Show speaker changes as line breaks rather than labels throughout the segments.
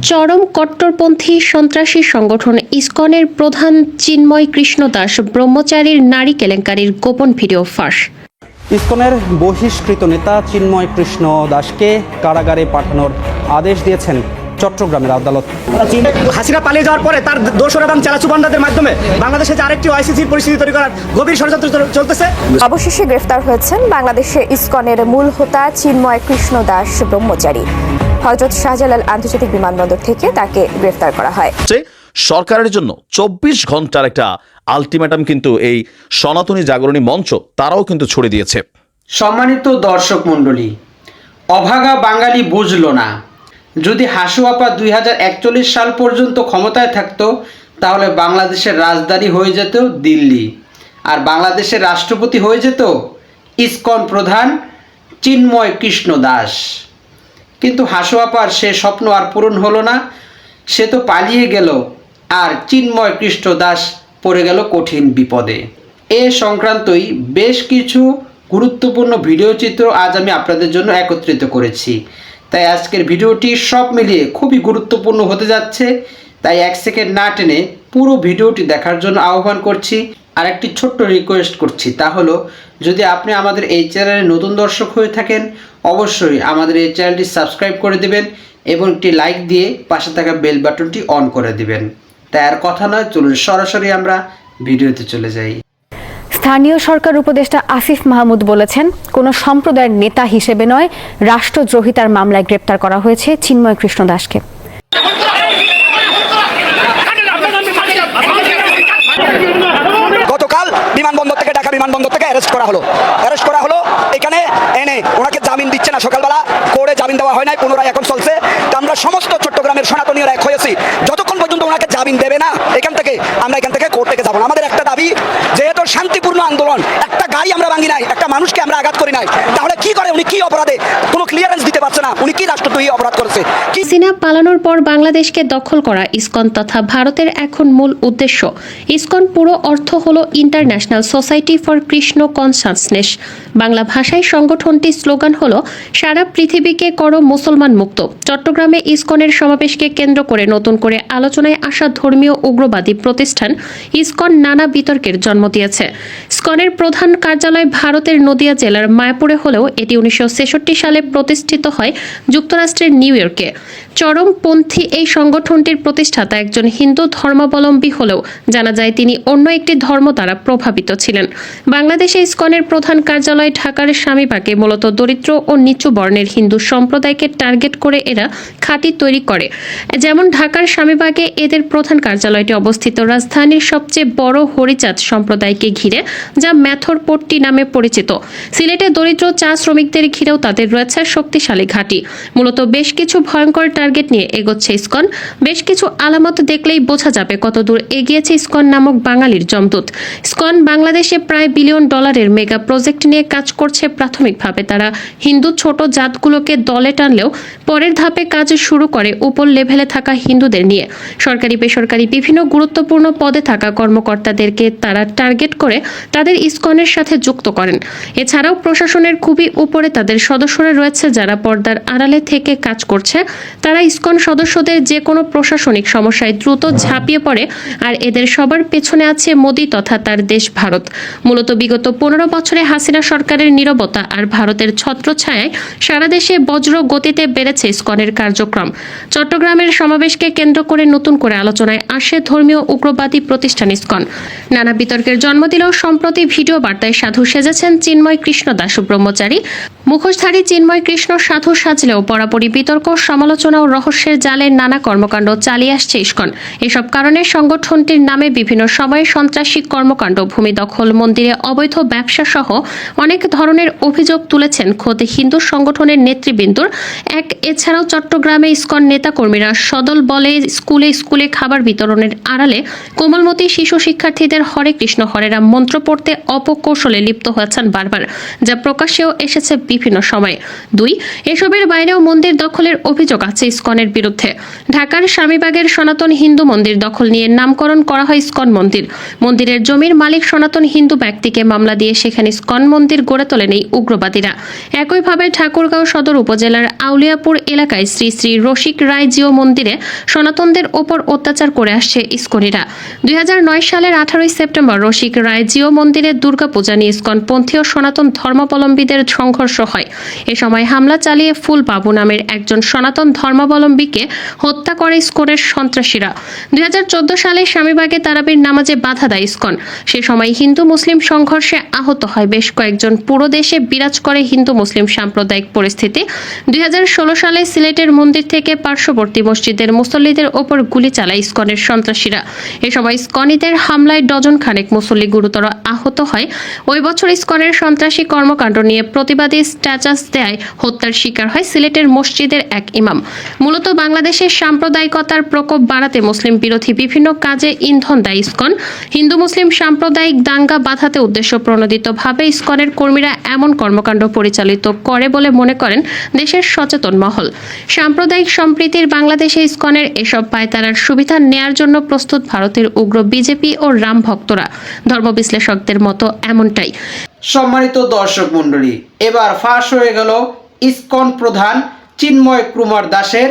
চরম কট্টরপন্থী সন্ত্রাসী সংগঠন ইসকনের প্রধান চিন্ময় কৃষ্ণ দাস ব্রহ্মচারীর নারী কেলেঙ্কারির গোপন ভিডিও ফাঁস।
ইসকনের বহিষ্কৃত নেতা চিন্ময় কৃষ্ণ দাসকে কারাগারে পাঠানোর আদেশ দিয়েছেন চট্টগ্রামের আদালত।
হাসিনা পালিয়ে যাওয়ার পরে তার দোসর এবং চালাচুবান্ডাদের মাধ্যমে বাংলাদেশে যে আরেকটি ওআইসিসির পরিস্থিতি তৈরি করার গভীর ষড়যন্ত্র চলতেছে।
অবশেষে গ্রেফতার হয়েছেন বাংলাদেশে ইসকনের মূল হোতা চিন্ময় কৃষ্ণ দাস ব্রহ্মচারী। হযরত শাহজালাল আন্তর্জাতিক বিমানবন্দর থেকে তাকে গ্রেফতার করা হয়।
সরকারের জন্য 24 ঘন্টার একটা আলটিমেটাম কিন্তু এই সনাতনী জাগরণী মঞ্চ তারাও কিন্তু ছড়িয়ে দিয়েছে।
সম্মানিত দর্শক মণ্ডলী, অভাগা বাঙালি বুঝলো না, যদি হাসু আপা 2041 সাল পর্যন্ত ক্ষমতায় থাকতো তাহলে বাংলাদেশের রাজধানী হয়ে যেত দিল্লি, আর বাংলাদেশের রাষ্ট্রপতি হয়ে যেত ইসকন প্রধান চিন্ময় কৃষ্ণ দাস। কিন্তু হাসু আপার সে স্বপ্ন আর পূরণ হলো না, সে তো পালিয়ে গেল, আর চিন্ময় কৃষ্ণ দাস পড়ে গেল কঠিন বিপদে। এ সংক্রান্তই বেশ কিছু গুরুত্বপূর্ণ ভিডিও চিত্র আজ আমি আপনাদের জন্য একত্রিত করেছি। তাই আজকের ভিডিওটি সব মিলিয়ে খুবই গুরুত্বপূর্ণ হতে যাচ্ছে। তাই 1 সেকেন্ড না টেনে পুরো ভিডিওটি দেখার জন্য আহ্বান করছি। আর একটি ছোট্ট রিকোয়েস্ট করছি, তা হলো যদি আপনি আমাদের এই চ্যানেলে নতুন দর্শক হয়ে থাকেন অবশ্যই আমাদের এই চ্যানেলটি সাবস্ক্রাইব করে দেবেন এবং একটি লাইক দিয়ে পাশে থাকা বেল বাটনটি অন করে দিবেন। তাই আর কথা নয়, চলুন সরাসরি আমরা ভিডিওতে চলে যাই।
স্থানীয় সরকার উপদেষ্টা আসিফ মাহমুদ বলেছেন, কোনো সম্প্রদায়ের নেতা হিসেবে নয়, রাষ্ট্রদ্রোহিতার মামলায় গ্রেপ্তার করা হয়েছে চিন্ময় কৃষ্ণ দাসকে।
গতকাল বিমানবন্দর থেকে ঢাকা বিমানবন্দর থেকে অ্যারেস্ট করা হলো এখানে এনে ওনাকে জামিন দিচ্ছে না, সকালবেলা করে জামিন দেওয়া হয় নাই, পুনরায় এখন চলছে। তো আমরা সমস্ত চট্টগ্রামের সনাতনীরা এক হয়েছি, যতক্ষণ পর্যন্ত ওনাকে জামিন দেবে না আমরা এখান থেকে কোর্ট থেকে যাবো না। আমাদের একটা দাবি, যেহেতু শান্তিপূর্ণ আন্দোলন, একটা গাড়ি আমরা ভাঙি নাই, একটা মানুষকে আমরা আঘাত করি নাই, তাহলে কি করে উনি, কি অপরাধে কোনো ক্লিয়ারেন্স দিতে পারছে না, উনি কি রাষ্ট্রদ্রোহী অপরাধ করেছে?
হাসিনা পালানোর পর বাংলাদেশকে দখল করা ইসকন তথা ভারতের এখন মূল উদ্দেশ্য। ইসকন পুরো অর্থ হলো international society for Krishna consciousness. Bangla ভাষায় সংগঠনটির স্লোগান হলো সারা পৃথিবীকে করো মুসলমান মুক্ত। চট্টগ্রামে ইসকনের সমাবেশকে কেন্দ্র করে নতুন করে আলোচনায় আসা ধর্মীয় উগ্রবাদী প্রতিষ্ঠান ইসকন নানা বিতর্কের জন্ম দিয়েছে। ইসকনের প্রধান কার্যালয় ভারতের নদিয়া জেলার মায়াপুরে হলেও এটি 1966 সালে প্রতিষ্ঠিত হয় যুক্তরাষ্ট্রের নিউ ইয়র্কে। চরমপন্থী এই সংগঠনটির প্রতিষ্ঠাতা একজন হিন্দু ধর্মাবলম্বী হলেও জানা যায় তিনি অন্য একটি ধর্ম দ্বারা প্রভাবিত ছিলেন। বাংলাদেশে ইসকনের প্রধান কার্যালয় ঢাকার স্বামীবাগে মূলত দরিদ্র ও নিচু বর্ণের হিন্দু সম্প্রদায়কে টার্গেট করে এরা খাঁটি তৈরি করে। যেমন ঢাকার স্বামীবাগে এদের প্রধান কার্যালয়টি অবস্থিত রাজধানীর সবচেয়ে বড় হরিচাঁদ সম্প্রদায়কে ঘিরে, যা ম্যাথরপট্টি নামে পরিচিত। সিলেটে দরিদ্র চা শ্রমিকদের ঘিরেও তাদের রয়েছে শক্তিশালী ঘাঁটি। মূলত বেশ কিছু ভয়ঙ্কর টার্গেট নিয়ে এগোচ্ছে ইসকন। বেশ কিছু আলামত দেখলেই বোঝা যাবে কতদূর এগিয়েছে ইসকন নামক বাঙালির জমদূত। ইসকন বাংলাদেশে প্রায় $1 বিলিয়ন মেগা প্রজেক্ট নিয়ে কাজ করছে। প্রাথমিকভাবে তারা হিন্দু ছোট জাতগুলোকে দলে টানলেও পরের ধাপে কাজ শুরু করে উপর লেভেলে থাকা হিন্দুদের নিয়ে। সরকারি বেসরকারি বিভিন্ন গুরুত্বপূর্ণ পদে থাকা কর্মকর্তাদেরকে তারা টার্গেট করে তাদের ইসকনের সাথে যুক্ত করেন। এছাড়াও প্রশাসনের খুবই উপরে তাদের সদস্যরা রয়েছে যারা পর্দার আড়ালে থেকে কাজ করছে। তারা ইসকন সদস্যদের যে কোনো প্রশাসনিক সমস্যায় দ্রুত ঝাঁপিয়ে পড়ে, আর এদের সবার পেছনে আছে মোদি তথা তার দেশ ভারত। মূলত বিগত 15 বছরে হাসিনা সরকারের নীরবতা আর ভারতের ছত্রছায়ায় সারা দেশে বজ্র গতিতে বেড়েছে ইসকনের কার্যক্রম। চট্টগ্রামের সমাবেশকে কেন্দ্র করে নতুন করে আলোচনায় আসে ধর্মীয় উগ্রবাদী প্রতিষ্ঠান ইসকন। নানা বিতর্কের জন্ম দিলেও সম্প্রতি ভিডিও বার্তায় সাধু সেজেছেন চিন্ময় কৃষ্ণ দাস ব্রহ্মচারী। মুখোশধারী চিন্ময় কৃষ্ণ সাধু সাজলেও পরাপরি বিতর্ক, সমালোচনা ও রহস্যের জালে নানা কর্মকাণ্ড চালিয়ে আসছে ইসকন। এসব কারণে সংগঠনটির নামে বিভিন্ন সময়ে সন্ত্রাসী কর্মকাণ্ড, ভূমি দখল, মন্দিরে অবৈধ ব্যবসা সহ অনেক ধরনের অভিযোগ তুলেছেন খোদ হিন্দু সংগঠনের নেতৃবৃন্দর এক। এছাড়াও চট্টগ্রামে ইসকন নেতাকর্মীরা সদল বলে স্কুলে খাবার বিতরণের আড়ালে কোমলমতি শিশু শিক্ষার্থীদের হরে কৃষ্ণ হরে রাম মন্ত্র পড়তে অপকৌশলে লিপ্ত হয়েছেন বারবার, যা প্রকাশ্যেও এসেছে বিভিন্ন সময়ে। 2. এসবের বাইরেও মন্দির দখলের অভিযোগ আছে ইসকনের বিরুদ্ধে। ঢাকার স্বামীবাগের সনাতন হিন্দু মন্দির দখল নিয়ে নামকরণ করা হয় ইসকন মন্দির। মন্দিরের জমির মালিক সনাতন হিন্দু ব্যক্তিকে মামলা দিয়ে সেখানে ইসকন মন্দির গড়ে তোলেন এই উগ্রবাদীরা। একইভাবে ঠাকুরগাঁও সদর উপজেলার আউলিয়াপুর এলাকায় শ্রী শ্রী রসিক রায় জিও মন্দিরে সনাতনদের ওপর অত্যাচার করে আসছে ইসকনিরা। 2009 সালের 18 সেপ্টেম্বর রসিক রায় জিও মন্দিরে দুর্গাপূজা নিয়ে ইসকনপন্থী ও সনাতন ধর্মাবলম্বীদের সংঘর্ষ হয়। এ সময় হামলা চালিয়ে ফুল বাবু নামের একজন সনাতন ধর্মাবলম্বীকে হত্যা করে ইসকনের সন্ত্রাসীরা। 2014 সালে স্বামীবাগে তারাবির নামাজে বাধা দেয় ইসকন। সে সময় হিন্দু মুসলিম সংঘর্ষে আহত হয় বেশ কয়েকজন। পুরো দেশে বিরাজ করে হিন্দু মুসলিম সাম্প্রদায়িক পরিস্থিতি। 2016 সালে সিলেটের মন্দির থেকে পার্শ্ববর্তী মসজিদের মুসল্লিদের ওপর গুলি চালায় ইসকনের সন্ত্রাসীরা। এ সময় ইসকনিদের হামলায় ডজন খানেক মুসল্লি গুরুতর আহত হয়। ওই বছর ইসকনের সন্ত্রাসী কর্মকাণ্ড নিয়ে প্রতিবাদী স্ট্যাটাস দেয় হত্যার শিকার হয় সিলেটের মসজিদের এক ইমাম। মূলত বাংলাদেশের সাম্প্রদায়িকতার প্রকোপ বাড়াতে মুসলিম বিরোধী বিভিন্ন কাজে ইন্ধন দেয় ইসকন। হিন্দু মুসলিম সাম্প্রদায়িক দাঙ্গা বাধাতে উদ্দেশ্য প্রণোদিতভাবে ইসকনের কর্মীরা এমন কর্মকাণ্ড পরিচালিত করে বলে মনে করেন দেশের সচেতন মহল। সাম্প্রদায়িক সম্প্রীতির বাংলাদেশে ইসকনের এসব পায়তারার সুবিধা নেয়ার জন্য প্রস্তুত ভারতের উগ্র বিজেপি ও রাম ভক্তরা। ধর্ম বিশ্লেষকদের মতো এমনটাই।
সম্মানিত দর্শক মণ্ডলী, এবার ফাঁস হয়ে গেল ইসকন প্রধান চিন্ময় কুমার দাসের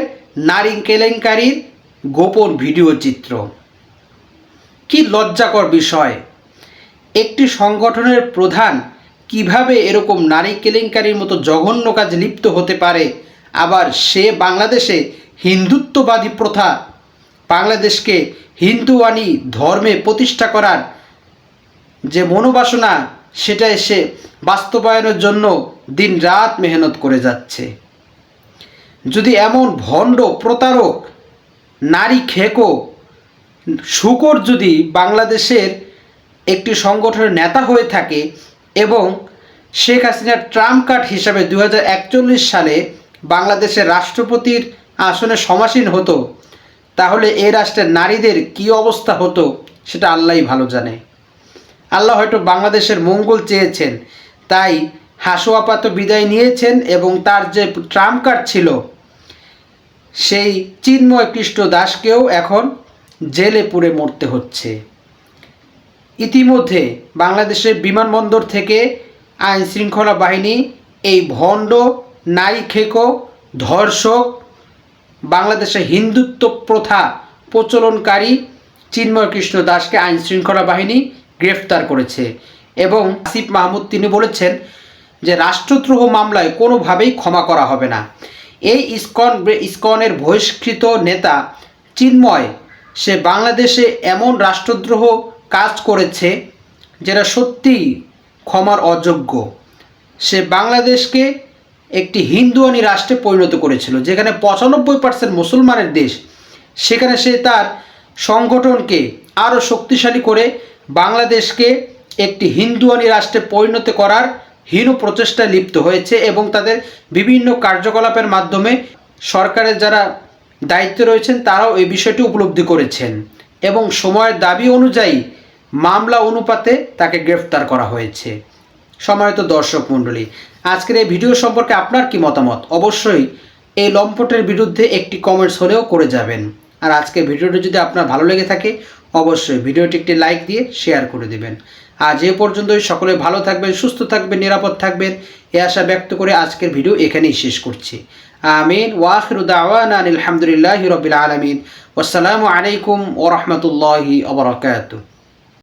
নারী কেলেঙ্কারির গোপন ভিডিও চিত্র। কি লজ্জাকর বিষয়! একটি সংগঠনের প্রধান কিভাবে এরকম নারী কেলেঙ্কারির মতো জঘন্য কাজে লিপ্ত হতে পারে? আবার সে বাংলাদেশে হিন্দুত্ববাদী প্রথা, বাংলাদেশকে হিন্দুয়ানি ধর্মে প্রতিষ্ঠা করার যে মনোবাসনা, সেটা সে বাস্তবায়নের জন্য দিন রাত মেহনত করে যাচ্ছে। যদি এমন ভণ্ড, প্রতারক, নারী খেকো শূকর যদি বাংলাদেশের একটি সংগঠনের নেতা হয়ে থাকে এবং শেখ হাসিনার ট্রাম্প কার্ড হিসাবে 2041 সালে বাংলাদেশের রাষ্ট্রপতির আসনে সমাসীন হতো, তাহলে এ রাষ্ট্রের নারীদের কি অবস্থা হতো সেটা আল্লাহই ভালো জানে। আল্লাহ হয়তো বাংলাদেশের মঙ্গল চেয়েছেন, তাই হাসুয়াপাত বিদায় নিয়েছেন এবং তার যে ট্রাম্প কার্ড ছিল সেই চিন্ময় কৃষ্ণ দাসকেও এখন জেলে পুরে মরতে হচ্ছে। ইতিমধ্যে বাংলাদেশের বিমানবন্দর থেকে আইন শৃঙ্খলা বাহিনী এই ভণ্ড, নারী খেকো, ধর্ষক, বাংলাদেশে হিন্দুত্ব প্রথা প্রচলনকারী চিন্ময় কৃষ্ণ দাসকে আইন শৃঙ্খলা বাহিনী গ্রেফতার করেছে। এবং আসিফ মাহমুদ তিনি বলেছেন যে রাষ্ট্রদ্রোহ মামলায় কোনোভাবেই ক্ষমা করা হবে না। এই ইসকনের বহিষ্কৃত নেতা চিন্ময়, সে বাংলাদেশে এমন রাষ্ট্রদ্রোহ কাজ করেছে যেটা সত্যিই ক্ষমার অযোগ্য। সে বাংলাদেশকে একটি হিন্দুয়ানি রাষ্ট্রে পরিণত করেছিল, যেখানে 95% মুসলমানের দেশ। সেখানে সে তার সংগঠনকে আরও শক্তিশালী করে বাংলাদেশকে একটি হিন্দুয়ানি রাষ্ট্রে পরিণত করার হীন প্রচেষ্টায় লিপ্ত হয়েছে এবং তাদের বিভিন্ন কার্যকলাপের মাধ্যমে সরকারের যারা দায়িত্বে রয়েছেন তারাও এই বিষয়টি উপলব্ধি করেছেন এবং সময়ের দাবি অনুযায়ী মামলা অনুপাতে তাকে গ্রেফতার করা হয়েছে। সম্মানিত দর্শক মণ্ডলী, আজকের এই ভিডিও সম্পর্কে আপনার কি মতামত? অবশ্যই এই লম্পটের বিরুদ্ধে একটি কমেন্টস হলেও করে যাবেন। আর আজকের ভিডিওটি যদি আপনার ভালো লেগে থাকে অবশ্যই ভিডিওটি একটি লাইক দিয়ে শেয়ার করে দেবেন। আজ এ পর্যন্তই। সকলে ভালো থাকবেন, সুস্থ থাকবেন, নিরাপদ থাকবেন এ আশা ব্যক্ত করে আজকের ভিডিও এখানেই শেষ করছি। আমিন। ওয়া আখিরু দাওয়ানা আলহামদুলিল্লাহি রাব্বিল আলামিন। ওয়াসসালামু আলাইকুম ওয়া রাহমাতুল্লাহি ওয়া বারাকাতুহু।